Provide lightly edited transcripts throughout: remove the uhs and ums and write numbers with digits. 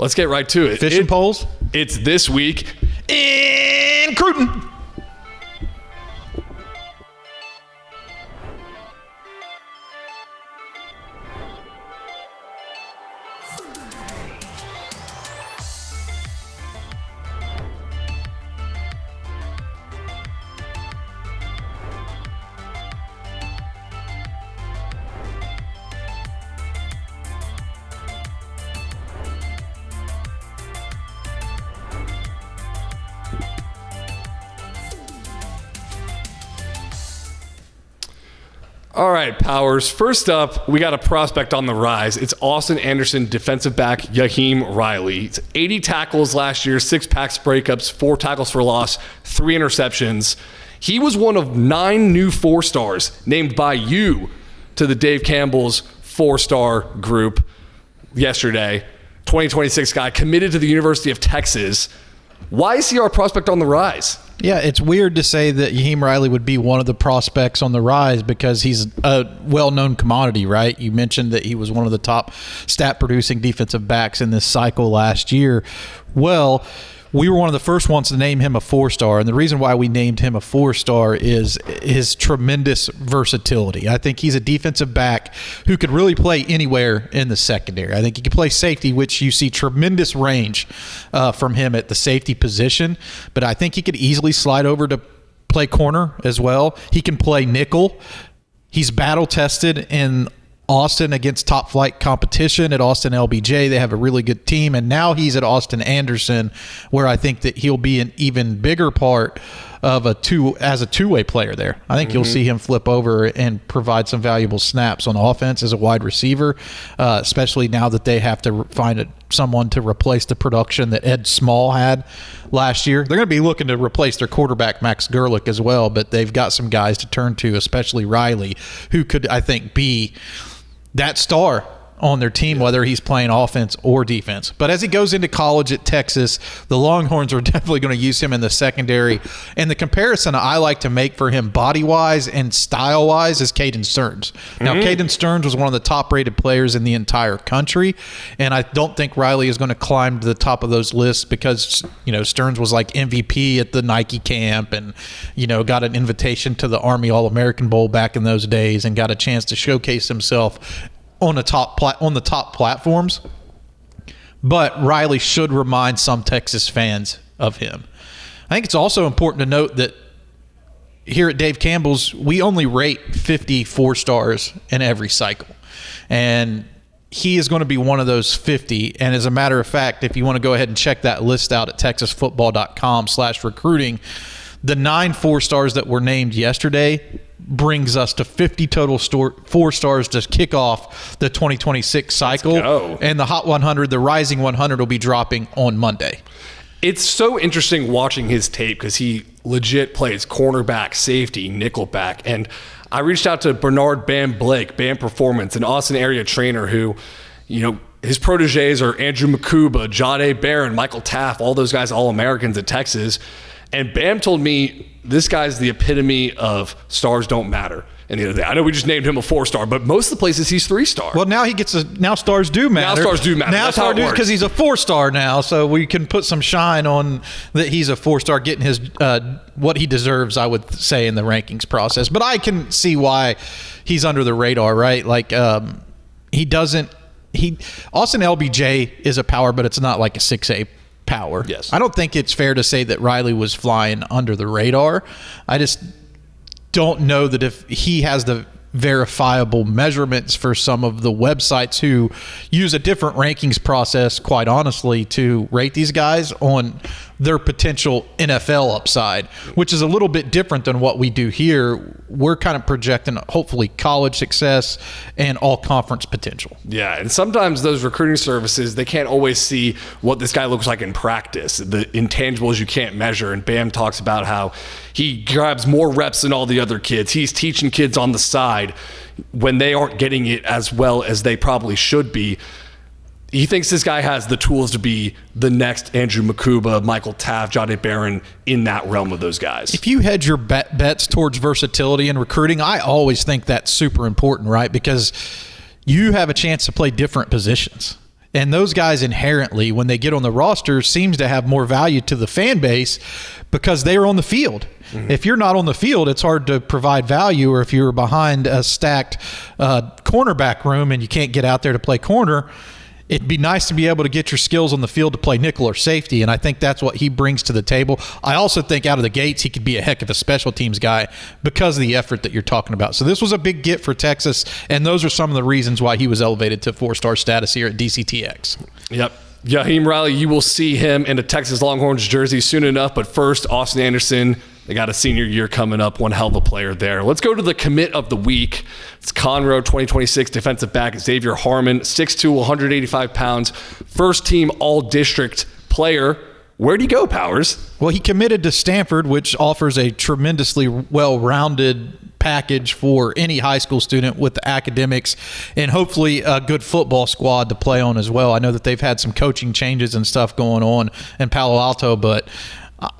Let's get right to it. Fishing poles? It's This Week in Cruton. All right, Powers. First up, we got a prospect on the rise. It's Austin Anderson, defensive back Yaheim Riley. It's 80 tackles last year, 6 packs breakups, 4 tackles for loss, 3 interceptions. He was one of 9 new 4-stars named by you to the Dave Campbell's 4-star group yesterday. 2026 guy, committed to the University of Texas. Why is he our prospect on the rise? Yeah, it's weird to say that Yaheim Riley would be one of the prospects on the rise because he's a well-known commodity, right? You mentioned that he was one of the top stat-producing defensive backs in this cycle last year. Well, we were one of the first ones to name him a 4-star, and the reason why we named him a 4-star is his tremendous versatility. I think he's a defensive back who could really play anywhere in the secondary. I think he could play safety, which you see tremendous range from him at the safety position, but I think he could easily slide over to play corner as well. He can play nickel. He's battle-tested in Austin against top-flight competition at Austin LBJ. They have a really good team, and now he's at Austin Anderson, where I think that he'll be an even bigger part of a two-way player there. I think you'll see him flip over and provide some valuable snaps on offense as a wide receiver, especially now that they have to find someone to replace the production that Ed Small had last year. They're going to be looking to replace their quarterback, Max Gerlich, as well, but they've got some guys to turn to, especially Riley, who could, I think, be that star on their team, whether he's playing offense or defense. But as he goes into college at Texas, the Longhorns are definitely going to use him in the secondary. And the comparison I like to make for him body-wise and style-wise is Caden Stearns. Now, Caden Stearns was one of the top-rated players in the entire country, and I don't think Riley is going to climb to the top of those lists because, you know, Stearns was like MVP at the Nike camp and, you know, got an invitation to the Army All-American Bowl back in those days and got a chance to showcase himself on the top platforms, but Riley should remind some Texas fans of him. I think it's also important to note that here at Dave Campbell's, we only rate 50 4-stars in every cycle, and he is going to be one of those 50. And as a matter of fact, if you want to go ahead and check that list out at texasfootball.com/recruiting, the 9 4-stars that were named yesterday brings us to 50 total 4-stars to kick off the 2026 cycle. And the Hot 100, the Rising 100, will be dropping on Monday. It's so interesting watching his tape because he legit plays cornerback, safety, nickelback. And I reached out to Bernard Bam Blake, Bam Performance, an Austin area trainer who, you know, his proteges are Andrew Makuba, Jayden Barron, Michael Taft, all those guys, All-Americans at Texas. And Bam told me this guy's the epitome of stars don't matter. And the other day, I know we just named him a 4-star, but most of the places he's 3-star. Well, now he gets now stars do matter. Now stars do matter. Now That's how it works. Because he's a 4-star now, so we can put some shine on that he's a 4-star, getting his what he deserves, I would say, in the rankings process. But I can see why he's under the radar, right? Like Austin LBJ is a power, but it's not like a 6A power. Yes. I don't think it's fair to say that Riley was flying under the radar. I just don't know that if he has the verifiable measurements for some of the websites who use a different rankings process, quite honestly, to rate these guys on their potential NFL upside, which is a little bit different than what we do here. We're kind of projecting hopefully college success and all conference potential. Yeah, and sometimes those recruiting services, they can't always see what this guy looks like in practice, the intangibles you can't measure. And Bam talks about how he grabs more reps than all the other kids. He's teaching kids on the side when they aren't getting it as well as they probably should be. He thinks this guy has the tools to be the next Andrew Makuba, Michael Taft, Jayden Barron, in that realm of those guys. If you hedge your bets towards versatility in recruiting, I always think that's super important, right? Because you have a chance to play different positions. And those guys inherently, when they get on the roster, seems to have more value to the fan base because they are on the field. Mm-hmm. If you're not on the field, it's hard to provide value. Or if you're behind a stacked cornerback room and you can't get out there to play corner, it'd be nice to be able to get your skills on the field to play nickel or safety, and I think that's what he brings to the table. I also think out of the gates he could be a heck of a special teams guy because of the effort that you're talking about. So this was a big get for Texas, and those are some of the reasons why he was elevated to 4-star status here at DCTX. Yep. Yaheim Riley, you will see him in a Texas Longhorns jersey soon enough, but first, Austin Anderson. They got a senior year coming up, one hell of a player there. Let's go to the commit of the week. It's Conroe 2026 defensive back Xavier Harmon, 6'2", 185 pounds, first team all-district player. Where'd he go, Powers? Well, he committed to Stanford, which offers a tremendously well-rounded package for any high school student with the academics and hopefully a good football squad to play on as well. I know that they've had some coaching changes and stuff going on in Palo Alto, but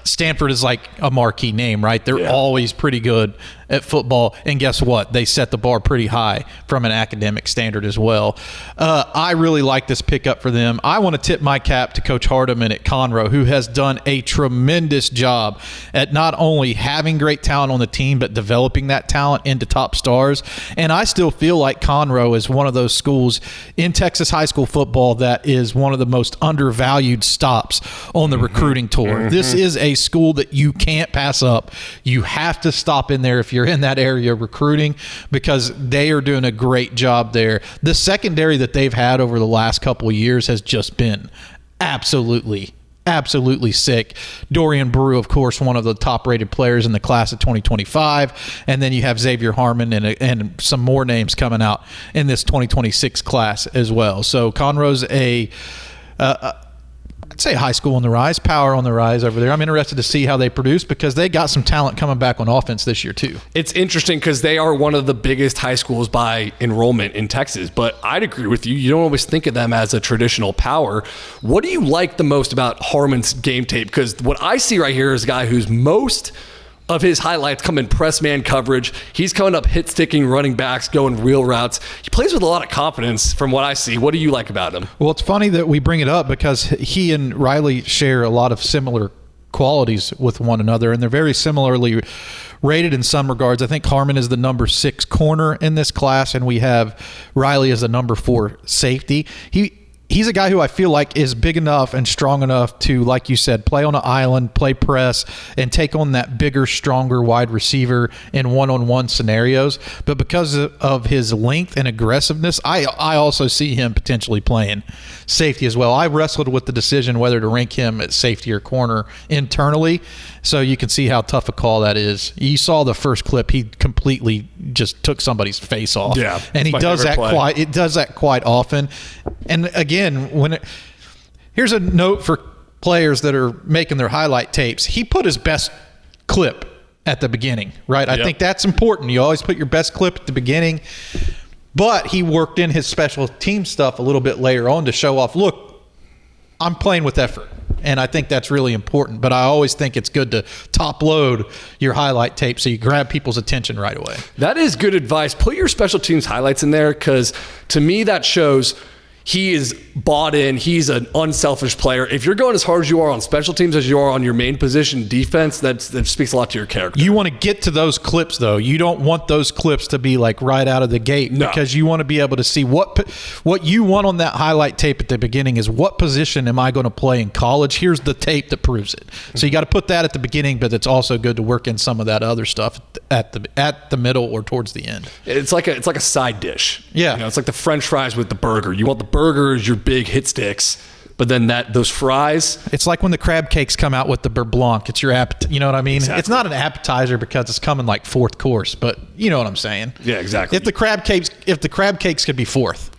Stanford is like a marquee name, right? They're always pretty good at football, and guess what? They set the bar pretty high from an academic standard as well. I really like this pickup for them. I want to tip my cap to Coach Hardiman at Conroe, who has done a tremendous job at not only having great talent on the team, but developing that talent into top stars. And I still feel like Conroe is one of those schools in Texas high school football that is one of the most undervalued stops on the recruiting tour. This is a school that you can't pass up. You have to stop in there if you're in that area recruiting because they are doing a great job there. The secondary that they've had over the last couple of years has just been absolutely sick. Dorian Brew, of course, one of the top-rated players in the class of 2025, and then you have Xavier Harmon and some more names coming out in this 2026 class as well. So Conroe's I'd say high school on the rise, power on the rise over there. I'm interested to see how they produce because they got some talent coming back on offense this year too. It's interesting because they are one of the biggest high schools by enrollment in Texas, but I'd agree with you. You don't always think of them as a traditional power. What do you like the most about Harmon's game tape? Because what I see right here is a guy who's most of his highlights come in press man coverage. He's coming up hit sticking running backs, going real routes. He plays with a lot of confidence from what I see. What do you like about him? Well, it's funny that we bring it up because he and Riley share a lot of similar qualities with one another, and they're very similarly rated in some regards. I think Harmon is the number 6 corner in this class, and we have Riley as the number 4 safety. He's a guy who I feel like is big enough and strong enough to, like you said, play on an island, play press, and take on that bigger, stronger wide receiver in one-on-one scenarios. But because of his length and aggressiveness, I also see him potentially playing safety as well. I wrestled with the decision whether to rank him at safety or corner internally, so you can see how tough a call that is. You saw the first clip; he completely just took somebody's face off. Yeah, and he does that quite often. And again, here's a note for players that are making their highlight tapes. He put his best clip at the beginning, right? I think that's important. You always put your best clip at the beginning. But he worked in his special team stuff a little bit later on to show off, look, I'm playing with effort. And I think that's really important. But I always think it's good to top load your highlight tape so you grab people's attention right away. That is good advice. Put your special teams highlights in there because to me that shows he is bought in. He's an unselfish player. If you're going as hard as you are on special teams as you are on your main position defense, that speaks a lot to your character. You want to get to those clips, though. You don't want those clips to be like right out of the gate because you want to be able to see what you want on that highlight tape at the beginning is what position am I going to play in college? Here's the tape that proves it. So you got to put that at the beginning, but it's also good to work in some of that other stuff at the middle or towards the end. It's like a side dish. Yeah. It's like the French fries with the burger. You want the burger is your big hit sticks, but then those fries. It's like when the crab cakes come out with the beurre blanc. It's your you know what I mean? Exactly. It's not an appetizer because it's coming like 4th course, but you know what I'm saying? Yeah, exactly. If the crab cakes could be 4th.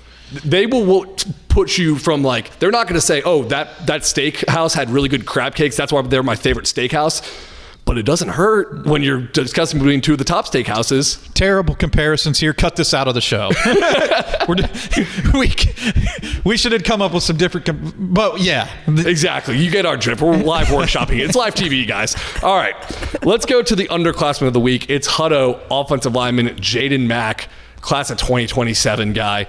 They will put you from like, they're not going to say, oh, that steakhouse had really good crab cakes. That's why they're my favorite steakhouse. But it doesn't hurt when you're discussing between two of the top steakhouses. Terrible comparisons here. Cut this out of the show. we should have come up with some different, but yeah. Exactly. You get our drift. We're live workshopping it. It's live TV, guys. All right. Let's go to the underclassmen of the week. It's Hutto offensive lineman Jayden Mack, class of 2027 guy.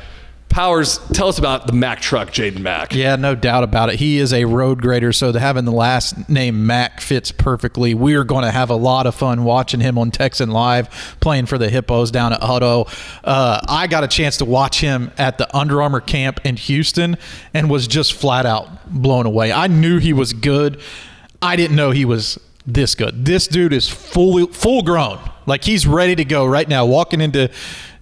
Powers, tell us about the Mack truck, Jayden Mack. Yeah, no doubt about it. He is a road grader, so having the last name Mack fits perfectly. We are going to have a lot of fun watching him on Texan Live, playing for the Hippos down at Hutto. I got a chance to watch him at the Under Armour camp in Houston and was just flat out blown away. I knew he was good. I didn't know he was this good. This dude is full grown. Like, he's ready to go right now, walking into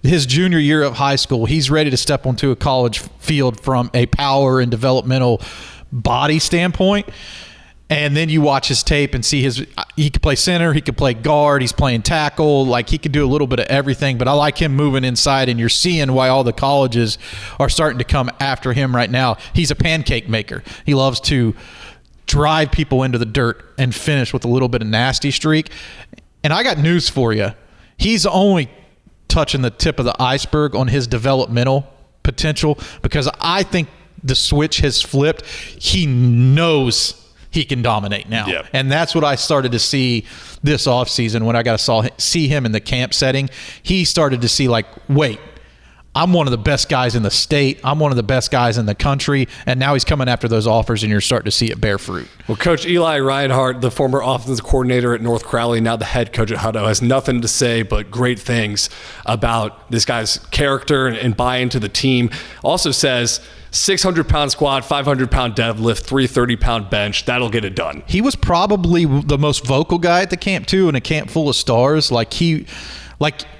his junior year of high school. He's ready to step onto a college field from a power and developmental body standpoint. And then you watch his tape and see he could play center, he could play guard, he's playing tackle. Like, he could do a little bit of everything, but I like him moving inside, and you're seeing why all the colleges are starting to come after him right now. He's a pancake maker. He loves to drive people into the dirt and finish with a little bit of nasty streak. And I got news for you. He's only touching the tip of the iceberg on his developmental potential, because I think the switch has flipped. He knows he can dominate now. Yeah. And that's what I started to see this offseason when I got to see him in the camp setting. He started to see, like, wait, I'm one of the best guys in the state. I'm one of the best guys in the country. And now he's coming after those offers, and you're starting to see it bear fruit. Well, Coach Eli Reinhardt, the former offensive coordinator at North Crowley, now the head coach at Hutto, has nothing to say but great things about this guy's character and buy into the team. Also says 600-pound squat, 500-pound deadlift, 330-pound bench. That'll get it done. He was probably the most vocal guy at the camp, too, in a camp full of stars. Like,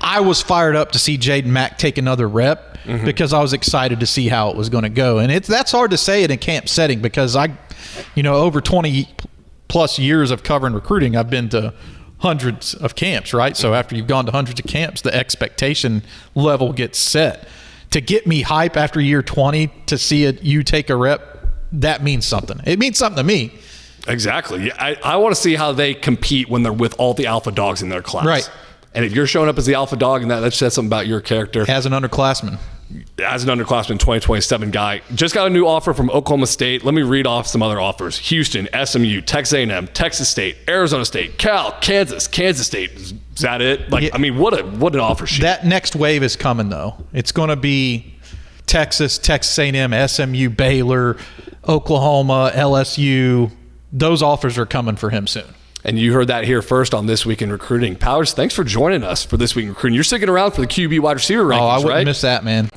I was fired up to see Jayden Mack take another rep because I was excited to see how it was going to go. And that's hard to say in a camp setting, because over 20 plus years of covering recruiting, I've been to hundreds of camps, right? So after you've gone to hundreds of camps, the expectation level gets set. To get me hype after year 20 to see you take a rep, that means something. It means something to me. Exactly. I want to see how they compete when they're with all the alpha dogs in their class. Right. And if you're showing up as the alpha dog, and that says something about your character. As an underclassman. As an underclassman 2027 guy. Just got a new offer from Oklahoma State. Let me read off some other offers. Houston, SMU, Texas A&M, Texas State, Arizona State, Cal, Kansas State. Is that it? Like, yeah. I mean, what an offer sheet. That next wave is coming, though. It's going to be Texas A&M, SMU, Baylor, Oklahoma, LSU. Those offers are coming for him soon. And you heard that here first on This Week in Recruiting. Powers, thanks for joining us for This Week in Recruiting. You're sticking around for the QB wide receiver rankings, right? I wouldn't miss that, man.